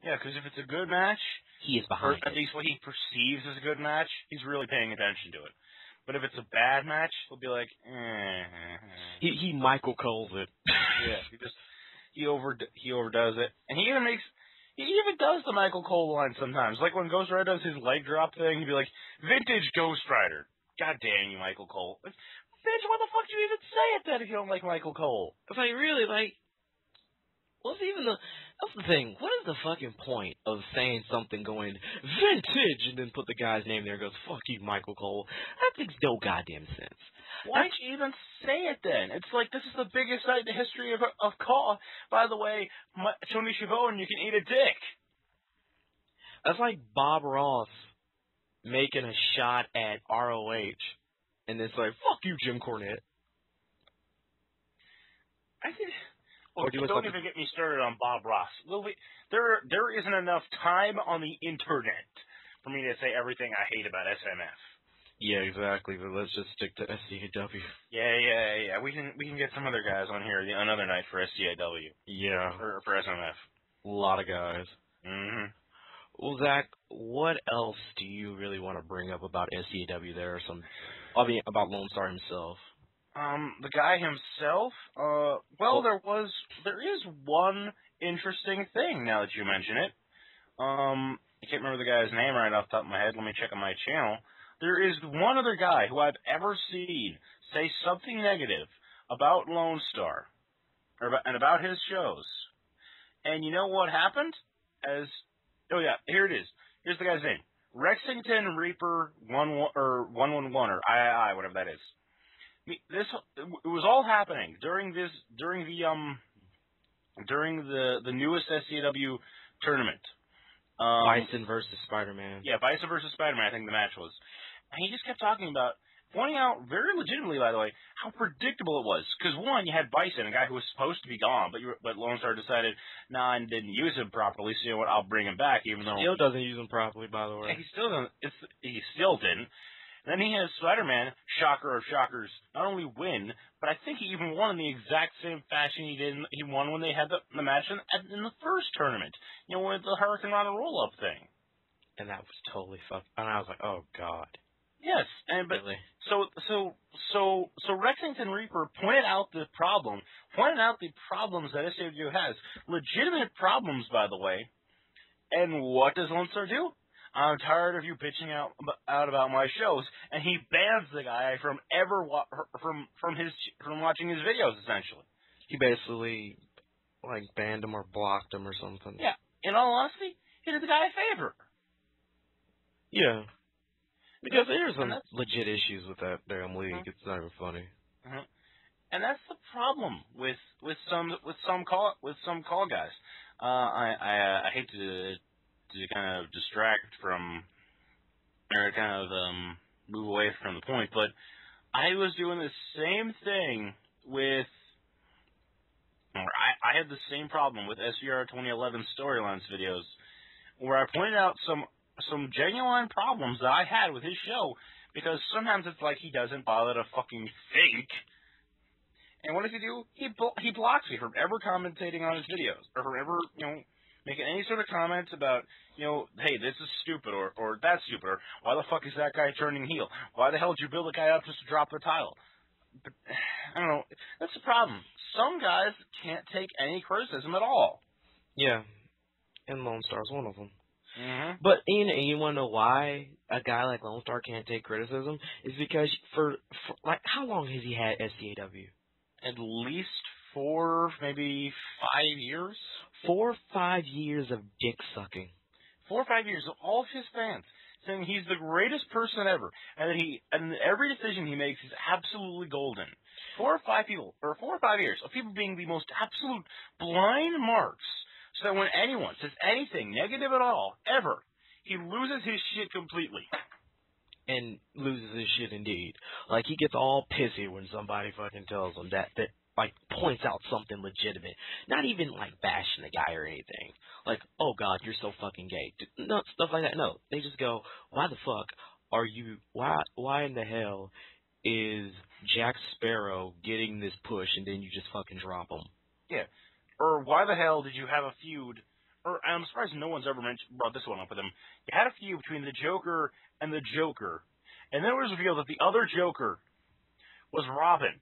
Yeah, because if it's a good match, he is or behind at it. least what he perceives as a good match, he's really paying attention to it. But if it's a bad match, he'll be like, He Michael Cole's it. Yeah, he overdoes it, and he even does the Michael Cole line sometimes. Like when Ghost Rider does his leg drop thing, he'd be like, "Vintage Ghost Rider." God damn you, Michael Cole. Like, bitch, what the fuck do you even say it then if you don't like Michael Cole? It's like, really, like, that's the thing. What is the fucking point of saying something going vintage and then put the guy's name there and goes, fuck you, Michael Cole? That makes no goddamn sense. Why'd you even say it then? It's like, this is the biggest night in the history of Caw. By the way, Tony Schiavone, you can eat a dick. That's like Bob Ross making a shot at ROH, and it's like, fuck you, Jim Cornette. I think... Well, don't even get me started on Bob Ross. There isn't enough time on the internet for me to say everything I hate about SMF. Yeah, exactly. But let's just stick to SCAW. Yeah. We can get some other guys on here another night for SCAW. Yeah. Or for SMF. A lot of guys. Mm-hmm. Well, Zach, what else do you really want to bring up about SCAW there? About Lone Star himself. The guy himself, there is one interesting thing now that you mention it. I can't remember the guy's name right off the top of my head. Let me check on my channel. There is one other guy who I've ever seen say something negative about Lone Star, and about his shows. And you know what happened? Here it is. Here's the guy's name. Rexington Reaper 111 or III, whatever that is. It was all happening during the newest SCW tournament. Bison versus Spider-Man. Yeah, Bison versus Spider-Man, I think the match was. And he just kept pointing out very legitimately, by the way, how predictable it was. Because one, you had Bison, a guy who was supposed to be gone, but Lone Star decided, nah, and didn't use him properly, so you know what, I'll bring him back, even though... Still doesn't use him properly, by the way. Yeah, he still didn't. Then he has Spider-Man, shocker of shockers, not only win, but I think he even won in the exact same fashion he won when they had the match in the first tournament. You know, with the Hurricane Rana roll-up thing. And that was totally fucked. And I was like, oh, God. Yes, really? So Rexington Reaper pointed out the problems that SCW has. Legitimate problems, by the way. And what does Lone Star do? I'm tired of you bitching out about my shows, and he bans the guy from from watching his videos. Essentially, he basically banned him or blocked him or something. Yeah, in all honesty, he did the guy a favor. Yeah, because there's some legit issues with that damn league. It's not even funny. And that's the problem with some call guys. I hate to kind of distract from, or kind of move away from the point, but I was doing the same thing with, I had the same problem with SVR 2011 Storylines videos, where I pointed out some genuine problems that I had with his show, because sometimes it's like he doesn't bother to fucking think. And what does he do? He blocks me from ever commentating on his videos, or from ever, making any sort of comments about, hey, this is stupid, or that's stupid, or why the fuck is that guy turning heel? Why the hell did you build a guy up just to drop the title? But, I don't know. That's the problem. Some guys can't take any criticism at all. Yeah. And Lone Star's one of them. Mm-hmm. But you want to know why a guy like Lone Star can't take criticism? Is because for how long has he had SCAW? At least 4, maybe 5 years. 4 or 5 years of dick sucking. 4 or 5 years of all of his fans saying he's the greatest person ever, and every decision he makes is absolutely golden. 4 or 5 years of people being the most absolute blind marks, so that when anyone says anything negative at all, ever, he loses his shit completely. And loses his shit indeed. He gets all pissy when somebody fucking tells him that points out something legitimate. Not even, bashing the guy or anything. Oh, God, you're so fucking gay. No, stuff like that. No, they just go, why the fuck are you, why in the hell is Jack Sparrow getting this push and then you just fucking drop him? Yeah. Or why the hell did you have a feud or I'm surprised no one's ever brought this one up with him. You had a feud between the Joker and the Joker, and then it was revealed that the other Joker was Robin,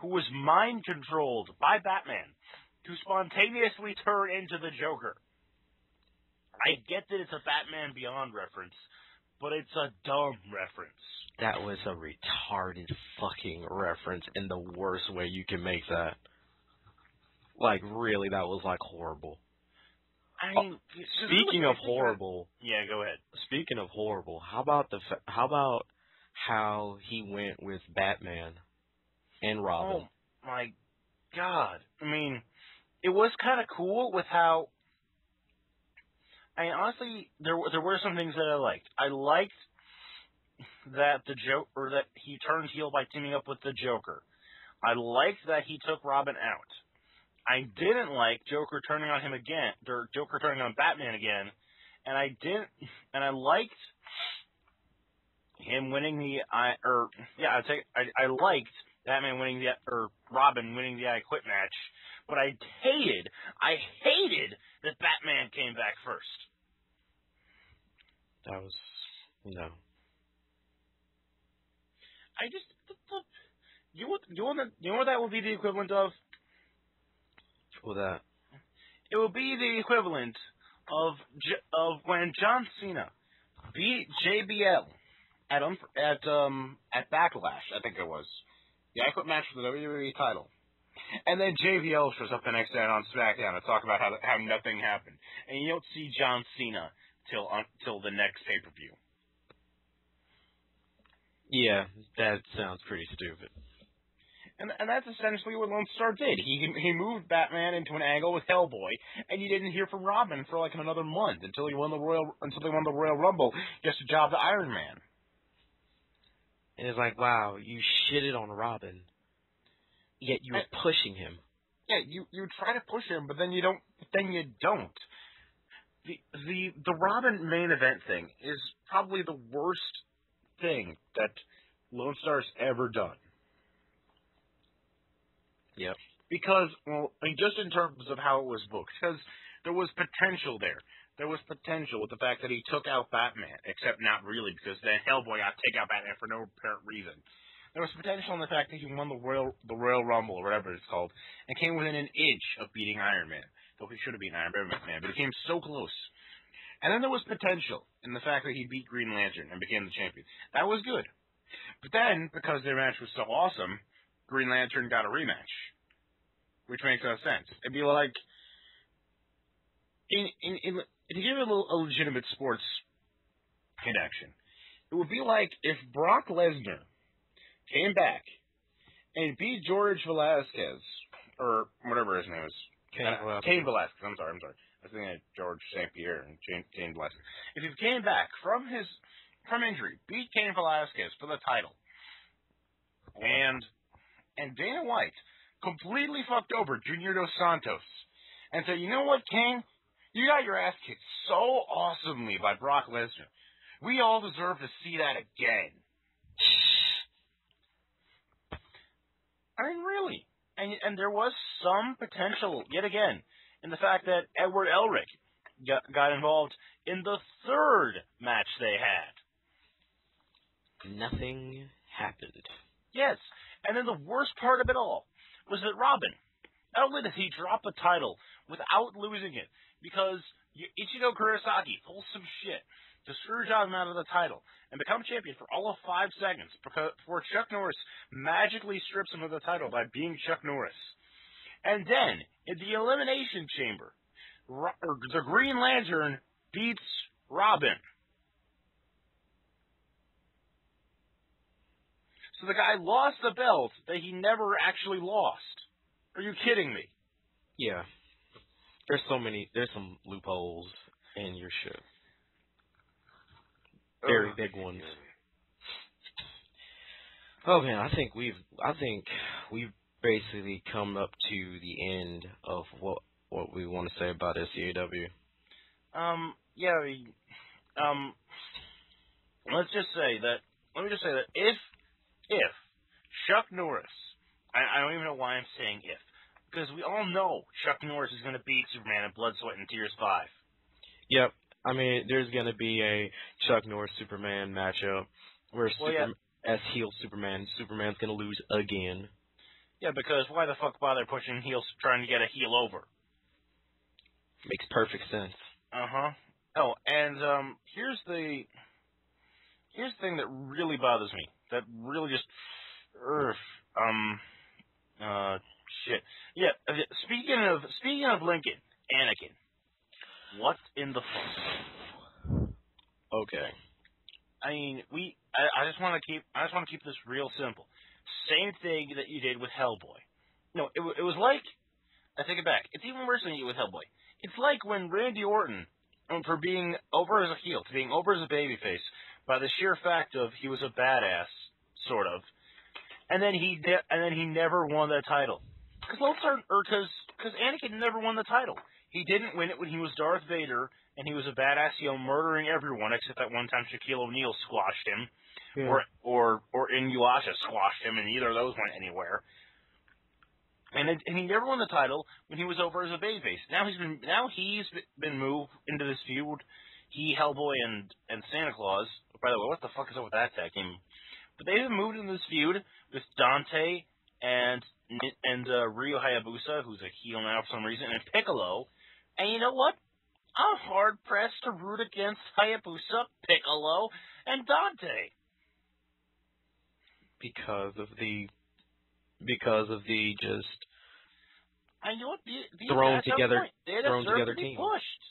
who was mind controlled by Batman to spontaneously turn into the Joker. I get that it's a Batman Beyond reference, but it's a dumb reference. That was a retarded fucking reference in the worst way you can make that. Like, really, that was, like, horrible. I mean, speaking of horrible... Yeah, go ahead. Speaking of horrible, how about how he went with Batman and Robin? Oh, my God. I mean, it was kind of cool with how... I mean, honestly, there were some things that I liked. I liked that that he turned heel by teaming up with the Joker. I liked that he took Robin out. I didn't like Joker turning on him again, or Joker turning on Batman again, and I liked him winning I liked Batman winning Robin winning the I Quit match, but I hated that Batman came back first. That was, no. I just, you know what that would be the equivalent of? What that? It would be the equivalent of when John Cena beat JBL at Backlash, I think it was. The I Quit match for the WWE title. And then JBL shows up the next day on SmackDown to talk about how nothing happened. And you don't see John Cena till the next pay-per-view. Yeah, that sounds pretty stupid. And that's essentially what Lone Star did. He moved Batman into an angle with Hellboy, and you didn't hear from Robin for like another month until they won the Royal Rumble, just to job the Iron Man. And it's like, wow, you shitted on Robin, yet you were pushing him. Yeah, you try to push him, but then you don't. The Robin main event thing is probably the worst thing that Lone Star's ever done. Yep. Because, well, I mean, just in terms of how it was booked, because there was potential there. There was potential with the fact that he took out Batman, except not really, because then Hellboy got to take out Batman for no apparent reason. There was potential in the fact that he won the Royal Rumble, or whatever it's called, and came within an inch of beating Iron Man. Though he should have beaten Iron Man, but he came so close. And then there was potential in the fact that he beat Green Lantern and became the champion. That was good. But then, because their match was so awesome, Green Lantern got a rematch. Which makes no sense. It'd be like, to give it a legitimate sports connection, it would be like if Brock Lesnar came back and beat George Velasquez, or whatever his name is. Cain Velasquez. I'm sorry. I was thinking of George St. Pierre and Cain Velasquez. If he came back from injury, beat Cain Velasquez for the title, and Dana White completely fucked over Junior Dos Santos and said, you know what, King? You got your ass kicked so awesomely by Brock Lesnar. We all deserve to see that again. I mean, really. And there was some potential, yet again, in the fact that Edward Elric got involved in the third match they had. Nothing happened. Yes. And then the worst part of it all was that Robin, not only did he drop the title without losing it, because Ichigo Kurosaki pulls some shit to screw him out of the title and become champion for all of 5 seconds before Chuck Norris magically strips him of the title by being Chuck Norris. And then, in the Elimination Chamber, the Green Lantern beats Robin. So the guy lost the belt that he never actually lost. Are you kidding me? Yeah. There's some loopholes in your shit. Very big ones. Oh man, I think we've basically come up to the end of what we want to say about SCAW. Let me just say that if Chuck Norris, I don't even know why I'm saying if, because we all know Chuck Norris is going to beat Superman in Blood, Sweat, and Tears 5. Yep. I mean, there's going to be a Chuck Norris Superman matchup where Well, yeah. as heel Superman's going to lose again. Yeah, because why the fuck bother pushing heels, trying to get a heel over? Makes perfect sense. Uh-huh. Oh, and here's the thing that really bothers me. That really just shit. Yeah, speaking of Lincoln, Anakin. What in the fuck? Okay. I mean, I just want to keep this real simple. Same thing that you did with Hellboy. No, it was like, I take it back. It's even worse than you did with Hellboy. It's like when Randy Orton, for being over as a heel, to being over as a babyface, by the sheer fact of he was a badass, sort of, and then he never won that title. Because Anakin never won the title. He didn't win it when he was Darth Vader, and he was a badass heel murdering everyone except that one time Shaquille O'Neal squashed him, Yeah. or Inuyasha squashed him, and neither of those went anywhere. And he never won the title when he was over as a babyface. Now he's been moved into this feud. He, Hellboy, and Santa Claus. By the way, what the fuck is up with that tag team? But they've been moved into this feud with Dante and Ryo Hayabusa, who's a heel now for some reason, and Piccolo. And you know what? I'm hard pressed to root against Hayabusa, Piccolo, and Dante. Because of the just And you know what? These thrown guys have a together point. They deserve to be team. pushed.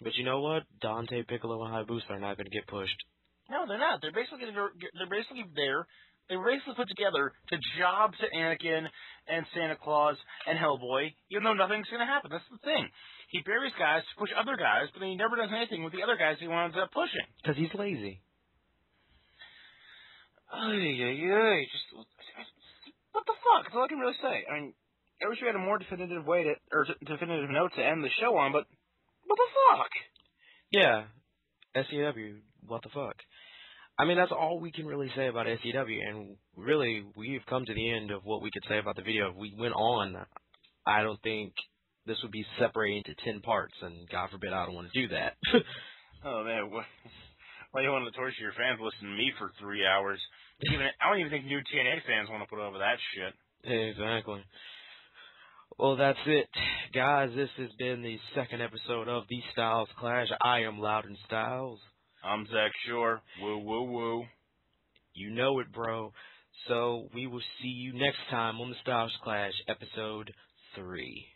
But you know what? Dante, Piccolo, and Hayabusa are not going to get pushed. No, they're not. They're basically there. They were basically put together to job to Anakin and Santa Claus and Hellboy, even though nothing's going to happen. That's the thing. He buries guys to push other guys, but then he never does anything with the other guys he winds up pushing. Because he's lazy. Just what the fuck? That's all I can really say. I mean, I wish we had a more definitive definitive note to end the show on, but what the fuck? Yeah. SCW, what the fuck? I mean, that's all we can really say about SCW, and really, we've come to the end of what we could say about the video. If we went on, I don't think this would be separated into 10 parts, and God forbid I don't want to do that. Oh, man, why you want to torture your fans listening to me for 3 hours? I don't even think New-TNA fans want to put over that shit. Exactly. Well, that's it. Guys, this has been the second episode of The Styles Clash. I am Loudon Styles. I'm Zach Shore. Woo, woo, woo. You know it, bro. So we will see you next time on The Styles Clash, episode 3.